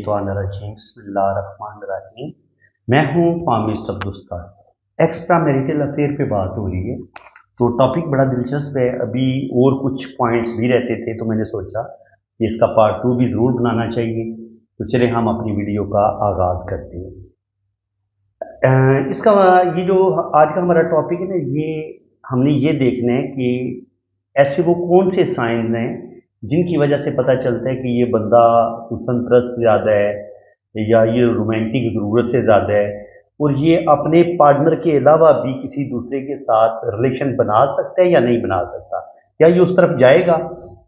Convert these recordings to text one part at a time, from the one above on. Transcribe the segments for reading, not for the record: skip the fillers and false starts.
मिनश्शैतानिर्रजीम बिस्मिल्लाहिर्रहमानिर्रहीम। मैं हूँ फार्मिस्ट अब्दुस्तार। एक्स्ट्रा मैरिटल अफेयर पे बात हो रही है, तो टॉपिक बड़ा दिलचस्प है। अभी और कुछ पॉइंट्स भी रहते थे, तो मैंने सोचा कि इसका पार्ट 2 भी ज़रूर बनाना चाहिए। तो चले हम अपनी वीडियो का आगाज़ करते हैं। इसका ये जो आज का हमारा टॉपिक है ना, ये हमने ये देखना है कि ऐसे वो कौन से साइंस हैं जिनकी वजह से पता चलता है कि ये बंदा हुस्न परस्त ज़्यादा है या ये रोमांटिक ज़रूरत से ज़्यादा है, और ये अपने पार्टनर के अलावा भी किसी दूसरे के साथ रिलेशन बना सकता है या नहीं बना सकता, या ये उस तरफ जाएगा।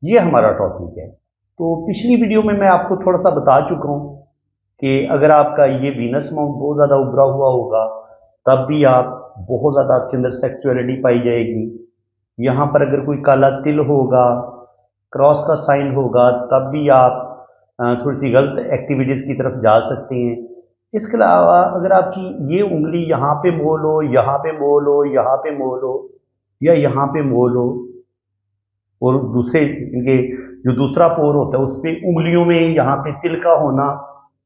ये हमारा टॉपिक है। तो पिछली वीडियो में मैं आपको थोड़ा सा बता चुका हूँ कि अगर आपका ये वीनस माउंट बहुत ज़्यादा उभरा हुआ होगा तब भी आप बहुत ज़्यादा आपके अंदर सेक्सुअलिटी पाई जाएगी। यहाँ पर अगर कोई काला तिल होगा, क्रॉस का साइन होगा, तब भी आप थोड़ी सी गलत एक्टिविटीज़ की तरफ जा सकते हैं। इसके अलावा अगर आपकी ये उंगली यहाँ पे मोल हो, यहाँ पे मोल हो, यहाँ पे मोल हो या यहाँ पे मोल हो, और दूसरे इनके जो दूसरा पोर होता है उस पर उंगलियों में यहाँ पे तिल का होना,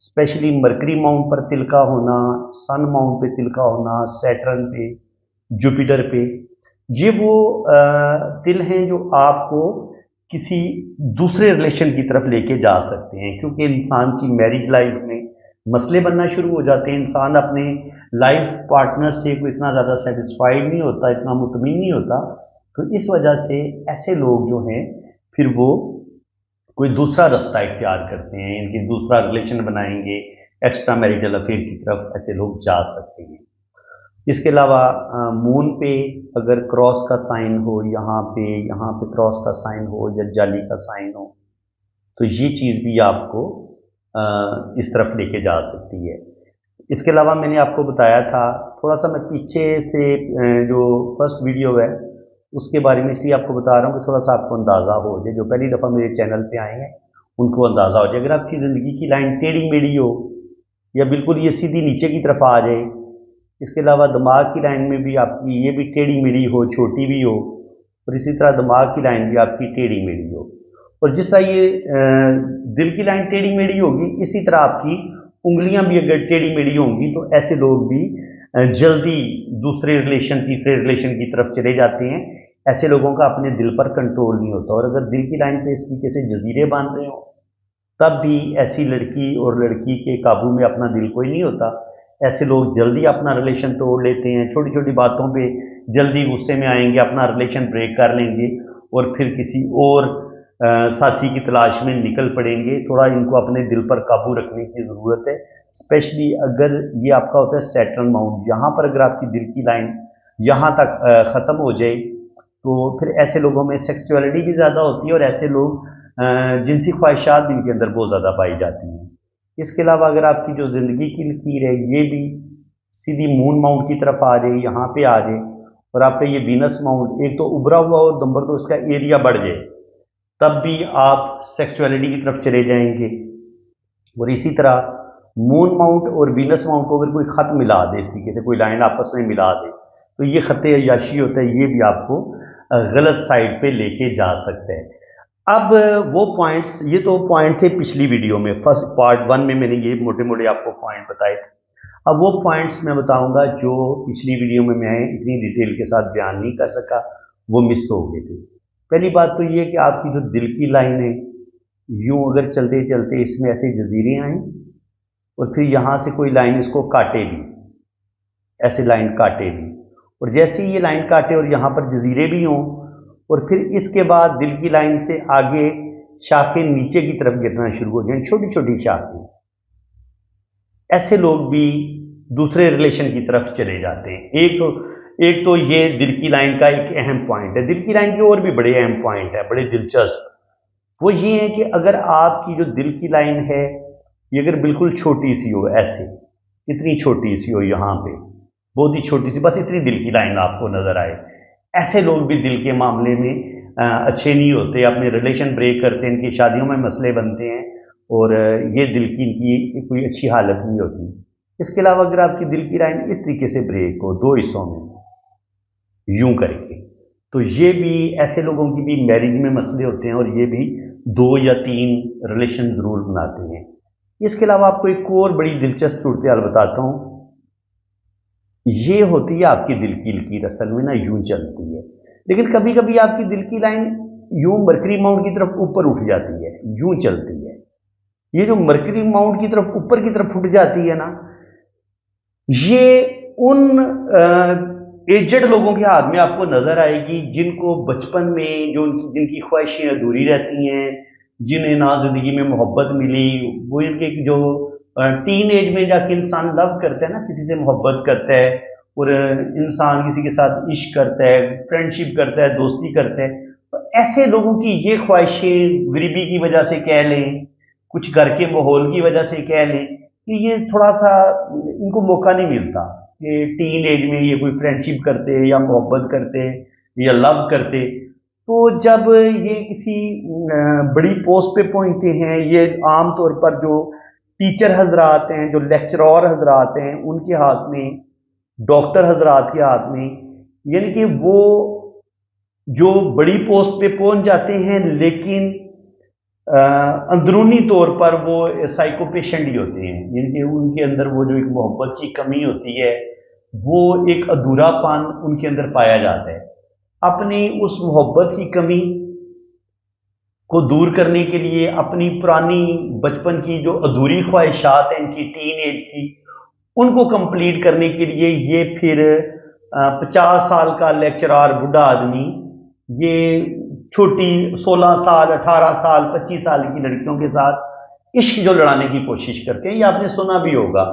स्पेशली मरकरी माउंट पर तिल का होना, सन माउंट पे तिल का होना, सैटर्न पे, जुपिटर पे, ये वो तिल हैं जो आपको किसी दूसरे रिलेशन की तरफ लेके जा सकते हैं। क्योंकि इंसान की मैरिज लाइफ में मसले बनना शुरू हो जाते हैं। इंसान अपने लाइफ पार्टनर से कोई इतना ज़्यादा सेटिस्फाइड नहीं होता, इतना मुतमिन नहीं होता। तो इस वजह से ऐसे लोग जो हैं फिर वो कोई दूसरा रास्ता इख्तियार करते हैं, इनकी दूसरा रिलेशन बनाएंगे, एक्स्ट्रा मैरिटल अफेयर की तरफ ऐसे लोग जा सकते हैं। इसके अलावा मून पे अगर क्रॉस का साइन हो, यहाँ पे क्रॉस का साइन हो या जाली का साइन हो, तो ये चीज़ भी आपको इस तरफ लेके जा सकती है। इसके अलावा मैंने आपको बताया था, थोड़ा सा मैं पीछे से जो फर्स्ट वीडियो है उसके बारे में इसलिए आपको बता रहा हूँ कि थोड़ा सा आपको अंदाज़ा हो जाए। जो पहली दफ़ा मेरे चैनल पे आए हैं उनको अंदाज़ा हो जाए। अगर आपकी ज़िंदगी की लाइन टेढ़ी मेढ़ी हो या बिल्कुल ये सीधी नीचे की तरफ आ जाए, इसके अलावा दिमाग की लाइन में भी आपकी ये भी टेढ़ी मेढ़ी हो, छोटी भी हो, और इसी तरह दिमाग की लाइन भी आपकी टेढ़ी मेढ़ी हो, और जिस तरह ये दिल की लाइन टेढ़ी मेढ़ी होगी, इसी तरह आपकी उंगलियां भी अगर टेढ़ी मेढ़ी होंगी, तो ऐसे लोग भी जल्दी दूसरे रिलेशन, तीसरे रिलेशन की तरफ चले जाते हैं। ऐसे लोगों का अपने दिल पर कंट्रोल नहीं होता, और अगर दिल की लाइन पे इस तरीके से जजीरे बांध रहे हो तब भी ऐसी लड़की और लड़की के काबू में अपना दिल कोई नहीं होता। ऐसे लोग जल्दी अपना रिलेशन तोड़ लेते हैं, छोटी छोटी बातों पे जल्दी गुस्से में आएंगे, अपना रिलेशन ब्रेक कर लेंगे और फिर किसी और साथी की तलाश में निकल पड़ेंगे। थोड़ा इनको अपने दिल पर काबू रखने की ज़रूरत है। स्पेशली अगर ये आपका होता है सैटर्न माउंट, यहाँ पर अगर आपकी दिल की लाइन यहाँ तक ख़त्म हो जाए तो फिर ऐसे लोगों में सेक्सुअलिटी भी ज़्यादा होती है, और ऐसे लोग जिनसी ख्वाहिशात भी इनके अंदर बहुत ज़्यादा पाई जाती हैं। इसके अलावा अगर आपकी जो ज़िंदगी की लकीर है ये भी सीधी मून माउंट की तरफ आ जाए, यहाँ पे आ जाए, और आपका ये वीनस माउंट एक तो उभरा हुआ और नंबर 2 इसका एरिया बढ़ जाए, तब भी आप सेक्सुअलिटी की तरफ चले जाएंगे। और इसी तरह मून माउंट और वीनस माउंट को अगर कोई ख़त मिला दे, इस तरीके से कोई लाइन आपस में मिला दे, तो ये ख़त अय्याशी होता है, ये भी आपको गलत साइड पे लेके जा सकता है। अब वो पॉइंट्स, ये तो पॉइंट थे पिछली वीडियो में, फर्स्ट पार्ट 1 में मैंने ये मोटे मोटे आपको पॉइंट बताए थे। अब वो पॉइंट्स मैं बताऊंगा जो पिछली वीडियो में मैं इतनी डिटेल के साथ बयान नहीं कर सका, वो मिस हो गए थे। पहली बात तो ये कि आपकी जो दिल की लाइन है, यूं अगर चलते चलते इसमें ऐसे जजीरे आए और फिर यहाँ से कोई लाइन इसको काटे भी, ऐसे लाइन काटे भी, और जैसे ही ये लाइन काटे और यहाँ पर जजीरे भी हों, और फिर इसके बाद दिल की लाइन से आगे शाखें नीचे की तरफ गिरना शुरू हो जाए, छोटी छोटी शाखें, ऐसे लोग भी दूसरे रिलेशन की तरफ चले जाते हैं। एक तो ये दिल की लाइन का एक अहम पॉइंट है। दिल की लाइन के और भी बड़े अहम पॉइंट है, बड़े दिलचस्प। वो ये है कि अगर आपकी जो दिल की लाइन है ये अगर बिल्कुल छोटी सी हो, ऐसे इतनी छोटी सी हो, यहाँ पे बहुत ही छोटी सी, बस इतनी दिल की लाइन आपको नजर आए, ऐसे लोग भी दिल के मामले में अच्छे नहीं होते, अपने रिलेशन ब्रेक करते हैं, इनकी शादियों में मसले बनते हैं, और ये दिल की इनकी कोई अच्छी हालत नहीं होती। इसके अलावा अगर आपकी दिल की लाइन इस तरीके से ब्रेक हो, 2 हिस्सों में यूं करके, तो ये भी ऐसे लोगों की भी मैरिज में मसले होते हैं, और ये भी 2 या 3 रिलेशन जरूर बनाते हैं। اس کے علاوہ آپ کو ایک اور بڑی دلچسپ صورتحال بتاتا ہوں. یہ ہوتی ہے آپ کی دل کی لکیر، اصل میں نا یوں چلتی ہے، لیکن کبھی کبھی آپ کی دل کی لائن یوں مرکری ماؤنٹ کی طرف اوپر اٹھ جاتی ہے، یوں چلتی ہے. یہ جو مرکری ماؤنٹ کی طرف اوپر کی طرف اٹھ جاتی ہے نا، یہ ان ایجڈ لوگوں کے ہاتھ میں آپ کو نظر آئے گی جن کو بچپن میں جن کی خواہشیں ادھوری رہتی ہیں، جنہیں نہ زندگی میں محبت ملی، وہ ان کے جو ٹین ایج میں جا کے انسان لو کرتا ہے نا، کسی سے محبت کرتا ہے اور انسان کسی کے ساتھ عشق کرتا ہے، فرینڈشپ کرتا ہے، دوستی کرتا ہے، تو ایسے لوگوں کی یہ خواہشیں غریبی کی وجہ سے کہہ لیں، کچھ گھر کے ماحول کی وجہ سے کہہ لیں کہ یہ تھوڑا سا ان کو موقع نہیں ملتا کہ ٹین ایج میں یہ کوئی فرینڈشپ کرتے یا محبت کرتے یا لو کرتے. تو جب یہ کسی بڑی پوسٹ پہ پہنچتے ہیں، یہ عام طور پر جو ٹیچر حضرات ہیں، جو لیکچرار حضرات ہیں، ان کے ہاتھ میں، ڈاکٹر حضرات کے ہاتھ میں، یعنی کہ وہ جو بڑی پوسٹ پہ پہنچ جاتے ہیں لیکن اندرونی طور پر وہ سائیکو پیشنٹ ہی ہوتے ہیں، یعنی کہ ان کے اندر وہ جو ایک محبت کی کمی ہوتی ہے، وہ ایک ادھورا پن ان کے اندر پایا جاتا ہے. اپنی اس محبت کی کمی کو دور کرنے کے لیے، اپنی پرانی بچپن کی جو ادھوری خواہشات ہیں ان کی ٹین ایج کی، ان کو کمپلیٹ کرنے کے لیے یہ پھر 50 سال کا لیکچرار بڈھا آدمی یہ چھوٹی 16 سال 18 سال 25 سال کی لڑکیوں کے ساتھ عشق جو لڑانے کی کوشش کرتے ہیں. یہ آپ نے سنا بھی ہوگا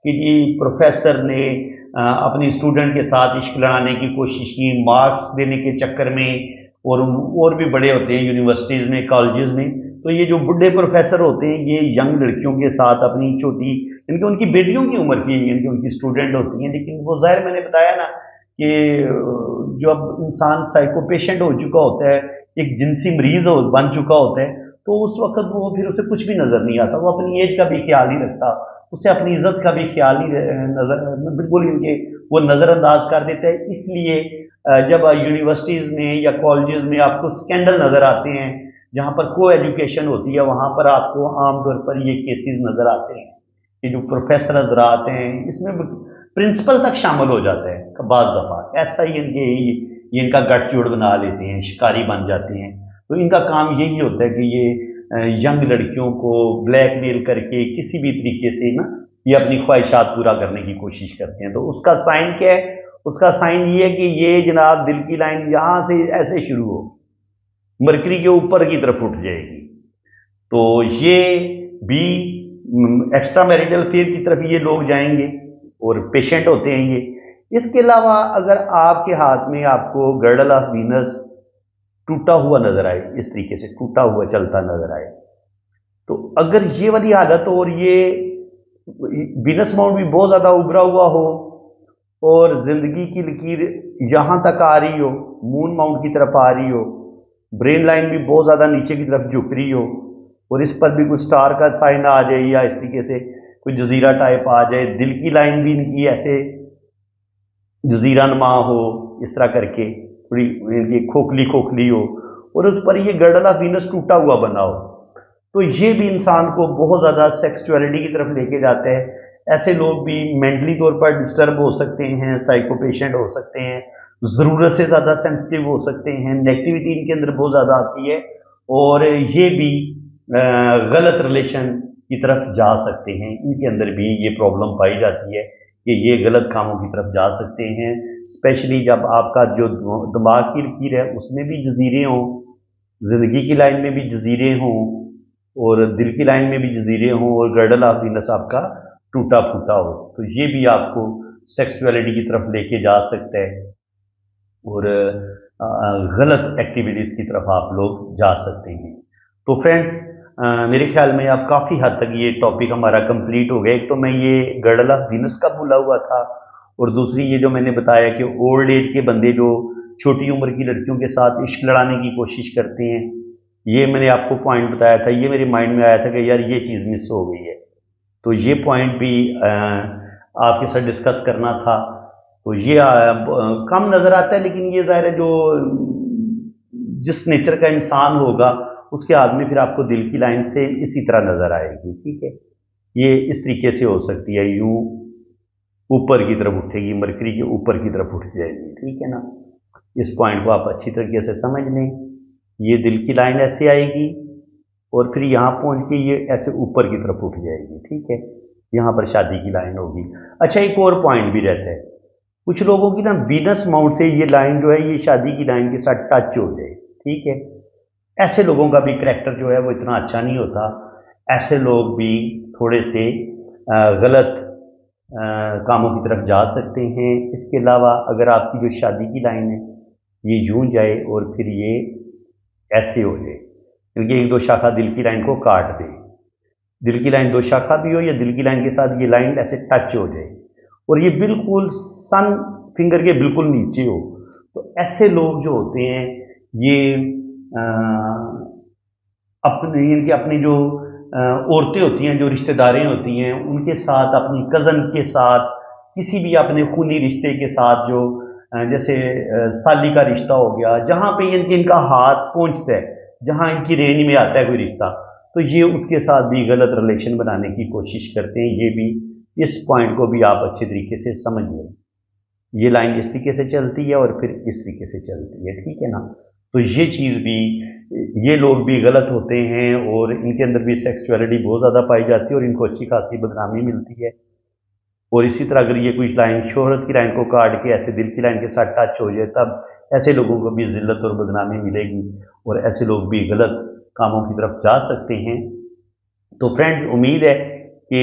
کہ جی پروفیسر نے اپنی اسٹوڈنٹ کے ساتھ عشق لڑانے کی کوشش کی مارکس دینے کے چکر میں، اور بھی بڑے ہوتے ہیں یونیورسٹیز میں، کالجز میں. تو یہ جو بڈھے پروفیسر ہوتے ہیں یہ ینگ لڑکیوں کے ساتھ اپنی چھوٹی، یعنی کہ ان کی بیٹیوں کی عمر کی، یعنی کہ ان کی اسٹوڈنٹ ہوتی ہیں، لیکن وہ ظاہر میں نے بتایا نا کہ جب انسان سائیکو پیشنٹ ہو چکا ہوتا ہے، ایک جنسی مریض بن چکا ہوتا ہے، تو اس وقت وہ پھر اسے کچھ بھی نظر نہیں آتا، وہ اپنی ایج کا بھی خیال نہیں رکھتا، اسے اپنی عزت کا بھی خیال نہیں نظر، بالکل ان کے وہ نظر انداز کر دیتا ہے. اس لیے جب یونیورسٹیز میں یا کالجز میں آپ کو سکینڈل نظر آتے ہیں جہاں پر کو ایجوکیشن ہوتی ہے، وہاں پر آپ کو عام طور پر یہ کیسز نظر آتے ہیں کہ جو پروفیسر حضرات ہیں، اس میں پرنسپل تک شامل ہو جاتا ہے بعض دفعہ، ایسا ہی یہ ان کا گٹ جوڑ بنا لیتے ہیں، شکاری بن جاتے ہیں. تو ان کا کام یہی ہوتا ہے کہ یہ ینگ لڑکیوں کو بلیک میل کر کے کسی بھی طریقے سے نا یہ اپنی خواہشات پورا کرنے کی کوشش کرتے ہیں. تو اس کا سائن کیا ہے؟ اس کا سائن یہ ہے کہ یہ جناب دل کی لائن یہاں سے ایسے شروع ہو، مرکری کے اوپر کی طرف اٹھ جائے گی. تو یہ بھی ایکسٹرا میریٹل افیئر کی طرف یہ لوگ جائیں گے اور پیشنٹ ہوتے ہیں یہ. اس کے علاوہ اگر آپ کے ہاتھ میں آپ کو گرڈل آف وینس ٹوٹا ہوا نظر آئے، اس طریقے سے ٹوٹا ہوا چلتا نظر آئے، تو اگر یہ والی حالت ہو اور یہ وینس ماؤنٹ بھی بہت زیادہ ابھرا ہوا ہو اور زندگی کی لکیر یہاں تک آ رہی ہو، مون ماؤنٹ کی طرف آ رہی ہو، برین لائن بھی بہت زیادہ نیچے کی طرف جھک رہی ہو، اور اس پر بھی کوئی سٹار کا سائن آ جائے یا اس طریقے سے کوئی جزیرہ ٹائپ آ جائے، دل کی لائن بھی ان کی ایسے جزیرہ نما ہو، اس طرح کر کے تھوڑی کھوکھلی کھوکھلی ہو، اور اس پر یہ گرڈل آف وینس ٹوٹا ہوا بنا ہو، تو یہ بھی انسان کو بہت زیادہ سیکسچولیٹی کی طرف لے کے جاتا ہے. ایسے لوگ بھی مینٹلی طور پر ڈسٹرب ہو سکتے ہیں، سائیکو پیشنٹ ہو سکتے ہیں، ضرورت سے زیادہ سینسٹیو ہو سکتے ہیں، نیگیٹیوٹی ان کے اندر بہت زیادہ آتی ہے، اور یہ بھی غلط ریلیشن کی طرف جا سکتے ہیں. ان کے اندر بھی یہ پرابلم پائی جاتی ہے کہ یہ غلط کاموں کی طرف جا سکتے ہیں، اسپیشلی جب آپ کا جو دماغ کی لکیر ہے اس میں بھی جزیرے ہوں، زندگی کی لائن میں بھی جزیرے ہوں، اور دل کی لائن میں بھی جزیرے ہوں، اور گرڈل آف وینس آپ کا ٹوٹا پھوٹا ہو، تو یہ بھی آپ کو سیکسولیٹی کی طرف لے کے جا سکتا ہے اور غلط ایکٹیویٹیز کی طرف آپ لوگ جا سکتے ہیں. تو فرینڈز میرے خیال میں اب کافی حد تک یہ ٹاپک ہمارا کمپلیٹ ہو گیا. ایک تو میں یہ گرڈل آف وینس کا بھولا ہوا تھا، اور دوسری یہ جو میں نے بتایا کہ اولڈ ایج کے بندے جو چھوٹی عمر کی لڑکیوں کے ساتھ عشق لڑانے کی کوشش کرتے ہیں، یہ میں نے آپ کو پوائنٹ بتایا تھا. یہ میرے مائنڈ میں آیا تھا کہ یار یہ چیز مس ہو گئی ہے، تو یہ پوائنٹ بھی آپ کے ساتھ ڈسکس کرنا تھا. تو یہ کم نظر آتا ہے، لیکن یہ ظاہر ہے جو جس نیچر کا انسان ہوگا اس کے ہاتھ میں پھر آپ کو دل کی لائن سے اسی طرح نظر آئے گی. ٹھیک ہے. ये इस तरीके से हो सकती है, यूं ऊपर की तरफ उठेगी, मरकरी के ऊपर की तरफ उठ जाएगी, ठीक है ना। इस पॉइंट को आप अच्छी तरीके से समझ लें। ये दिल की लाइन ऐसे आएगी और फिर यहाँ पहुँच के ये ऐसे ऊपर की तरफ उठ जाएगी, ठीक है। यहाँ पर शादी की लाइन होगी। अच्छा, एक और पॉइंट भी रहता है, कुछ लोगों की ना वीनस माउंट से ये लाइन जो है ये शादी की लाइन के साथ टच हो जाए, ठीक है। ऐसे लोगों का भी करैक्टर जो है वो इतना अच्छा नहीं होता। ऐसे लोग भी थोड़े से गलत कामों की तरफ जा सकते हैं। इसके अलावा अगर आपकी जो शादी की लाइन है ये यूं जाए और फिर ये ऐसे हो जाए, क्योंकि एक दो शाखा दिल की लाइन को काट दे, दिल की लाइन दो शाखा भी हो या दिल की लाइन के साथ ये लाइन ऐसे टच हो जाए और ये बिल्कुल सन फिंगर के बिल्कुल नीचे हो, तो ऐसे लोग जो होते हैं ये अपने इनकी अपनी जो औरतें होती हैं, जो रिश्तेदारें होती हैं, उनके साथ, अपनी कज़न के साथ, किसी भी अपने खूनी रिश्ते के साथ, जो जैसे साली का रिश्ता हो गया, जहाँ पे इनका हाथ पहुँचता है, जहाँ इनकी रेंज में आता है कोई रिश्ता, तो ये उसके साथ भी गलत रिलेशन बनाने की कोशिश करते हैं। ये भी, इस पॉइंट को भी आप अच्छे तरीके से समझ लें। ये लाइन इस तरीके से चलती है और फिर इस तरीके से चलती है, ठीक है ना। तो ये चीज़ भी, ये लोग भी गलत होते हैं और इनके अंदर भी सेक्सुअलिटी बहुत ज़्यादा पाई जाती है और इनको अच्छी खासी बदनामी मिलती है। और इसी तरह अगर ये कोई लाइन शोहरत की लाइन को काट के ऐसे दिल की लाइन के साथ टच हो जाए, तब ऐसे लोगों को भी जिल्लत और बदनामी मिलेगी और ऐसे लोग भी गलत कामों की तरफ जा सकते हैं। तो फ्रेंड्स, उम्मीद है कि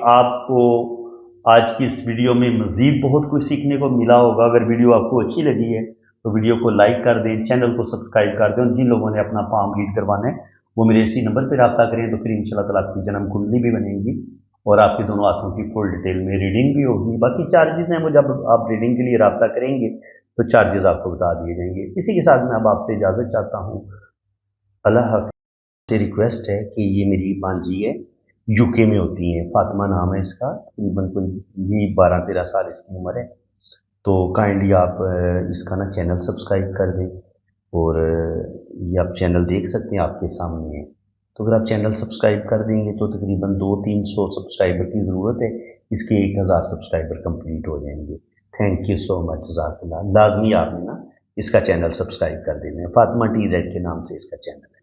आपको आज की इस वीडियो में मज़ीद बहुत कुछ सीखने को मिला होगा। अगर वीडियो आपको अच्छी लगी है तो वीडियो को लाइक कर दें, चैनल को सब्सक्राइब कर दें और जिन लोगों ने अपना पाम रीड करवाना है वो मेरे इसी नंबर पर रब्ता करें, तो फिर इंशाल्लाह ताला आपकी जन्म कुंडली भी बनेगी और आपके दोनों हाथों की फुल डिटेल में रीडिंग भी होगी। बाकी चार्जेस हैं वो जब आप रीडिंग के लिए रब्ता करेंगे तो चार्जेस आपको बता दिए जाएंगे। इसी के साथ मैं अब आपसे इजाज़त चाहता हूँ। अल्लाह हाफ़िज़। से रिक्वेस्ट है कि ये मेरी भांजी है, यूके में होती हैं, फातिमा नाम है इसका, तकरीबन कोई ये 12-13 साल इसकी उम्र है। तो काइंडली आप इसका ना चैनल सब्सक्राइब कर दें और ये आप चैनल देख सकते हैं, आपके सामने है। तो अगर आप चैनल सब्सक्राइब कर देंगे तो तकरीबन 200-300 सब्सक्राइबर की ज़रूरत है, इसके 1000 सब्सक्राइबर कंप्लीट हो जाएंगे। थैंक यू सो मच, जज़ाकल्लाह। लाजमी आपने ना इसका चैनल सब्सक्राइब कर देना है। फातिमा TZ के नाम से इसका चैनल है।